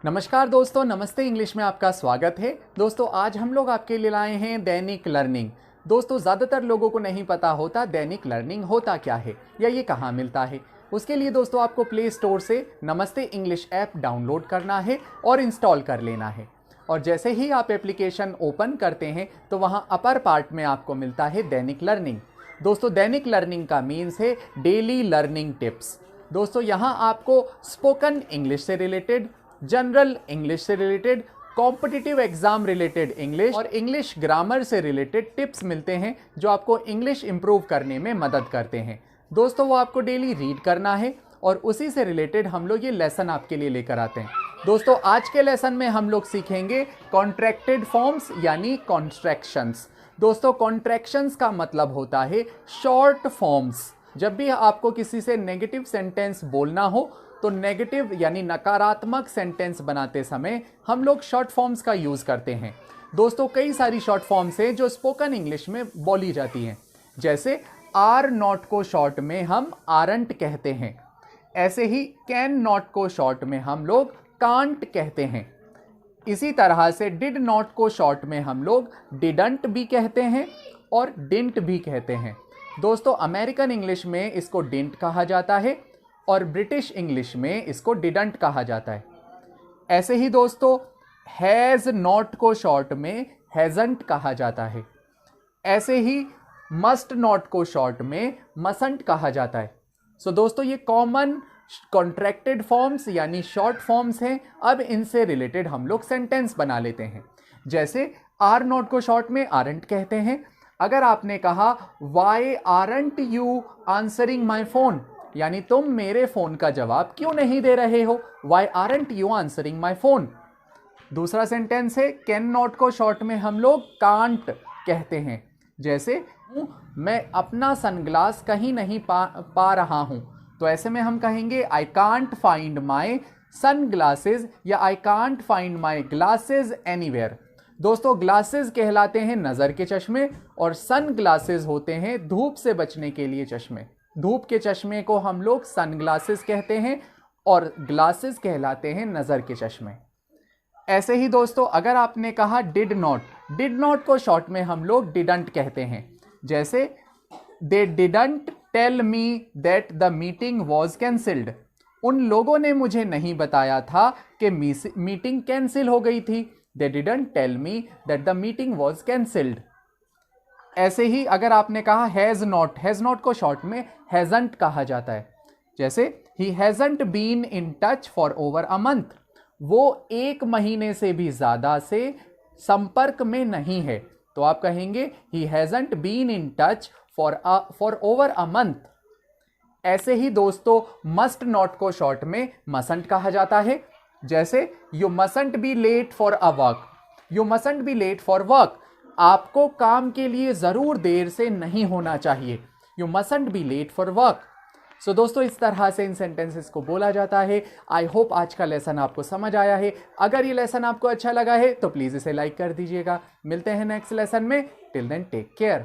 नमस्कार दोस्तों, नमस्ते इंग्लिश में आपका स्वागत है। दोस्तों आज हम लोग आपके लिए लाए हैं दैनिक लर्निंग। दोस्तों ज़्यादातर लोगों को नहीं पता होता दैनिक लर्निंग होता क्या है या ये कहाँ मिलता है। उसके लिए दोस्तों आपको प्ले स्टोर से नमस्ते इंग्लिश ऐप डाउनलोड करना है और इंस्टॉल कर लेना है। और जैसे ही आप एप्लीकेशन ओपन करते हैं तो वहाँ अपर पार्ट में आपको मिलता है दैनिक लर्निंग। दोस्तों दैनिक लर्निंग का मीन्स है डेली लर्निंग टिप्स। दोस्तों यहाँ आपको स्पोकन इंग्लिश से रिलेटेड, जनरल इंग्लिश से related, competitive exam related English और इंग्लिश ग्रामर से रिलेटेड टिप्स मिलते हैं जो आपको इंग्लिश इंप्रूव करने में मदद करते हैं। दोस्तों वो आपको डेली रीड करना है और उसी से रिलेटेड हम लोग ये लेसन आपके लिए लेकर आते हैं। दोस्तों आज के लेसन में हम लोग सीखेंगे कॉन्ट्रैक्टेड फॉर्म्स यानी कॉन्ट्रैक्शंस। दोस्तों कॉन्ट्रैक्शंस का मतलब होता है शॉर्ट फॉर्म्स। जब भी आपको किसी से नेगेटिव सेंटेंस बोलना हो तो नेगेटिव यानी नकारात्मक सेंटेंस बनाते समय हम लोग शॉर्ट फॉर्म्स का यूज़ करते हैं। दोस्तों कई सारी शॉर्ट फॉर्म्स हैं जो स्पोकन इंग्लिश में बोली जाती हैं। जैसे आर नॉट को शॉर्ट में हम आरंट कहते हैं, ऐसे ही कैन नॉट को शॉर्ट में हम लोग कांट कहते हैं। इसी तरह से डिड नॉट को शॉर्ट में हम लोग डिडंट भी कहते हैं और डिंट भी कहते हैं। दोस्तों अमेरिकन इंग्लिश में इसको डिंट कहा जाता है और ब्रिटिश इंग्लिश में इसको डिडंट कहा जाता है। ऐसे ही दोस्तों हैज़ नॉट को शॉर्ट में हैजंट कहा जाता है। ऐसे ही मस्ट नॉट को शॉर्ट में मसंट कहा जाता है। सो दोस्तों ये कॉमन कॉन्ट्रैक्टेड फॉर्म्स यानी शॉर्ट फॉर्म्स हैं। अब इनसे रिलेटेड हम लोग सेंटेंस बना लेते हैं। जैसे आर नॉट को शॉर्ट में आरंट कहते हैं। अगर आपने कहा why aren't you answering my phone, यानी तुम मेरे फोन का जवाब क्यों नहीं दे रहे हो, why aren't you answering my phone. दूसरा सेंटेंस है कैन नॉट को शॉर्ट में हम लोग कांट कहते हैं। जैसे मैं अपना सनग्लास कहीं नहीं पा रहा हूं, तो ऐसे में हम कहेंगे I can't find my sunglasses या I can't find my glasses anywhere. दोस्तों ग्लासेस कहलाते हैं नज़र के चश्मे और सन ग्लासेस होते हैं धूप से बचने के लिए चश्मे। धूप के चश्मे को हम लोग सन ग्लासेस कहते हैं और ग्लासेस कहलाते हैं नज़र के चश्मे। ऐसे ही दोस्तों अगर आपने कहा डिड नॉट को शॉर्ट में हम लोग डिडंट कहते हैं। जैसे they didn't tell me that the meeting was cancelled, उन लोगों ने मुझे नहीं बताया था कि मीटिंग कैंसिल हो गई थी। They didn't tell me that the meeting was cancelled. ऐसे ही अगर आपने कहा हैज़ नॉट को शॉर्ट में हैजंट कहा जाता है। जैसे he hasn't been in touch for over a month, वो एक महीने से भी ज़्यादा से संपर्क में नहीं है, तो आप कहेंगे he hasn't been in touch for over a month. ऐसे ही दोस्तों मस्ट नॉट को शॉर्ट में मसंट कहा जाता है। जैसे you mustn't be late for a work, you mustn't be late for work, आपको काम के लिए ज़रूर देर से नहीं होना चाहिए। You mustn't be late for work. So दोस्तों इस तरह से इन सेंटेंसेस को बोला जाता है। आई होप आज का लेसन आपको समझ आया है। अगर ये लेसन आपको अच्छा लगा है तो प्लीज़ इसे लाइक कर दीजिएगा। मिलते हैं नेक्स्ट लेसन में। Till then take care.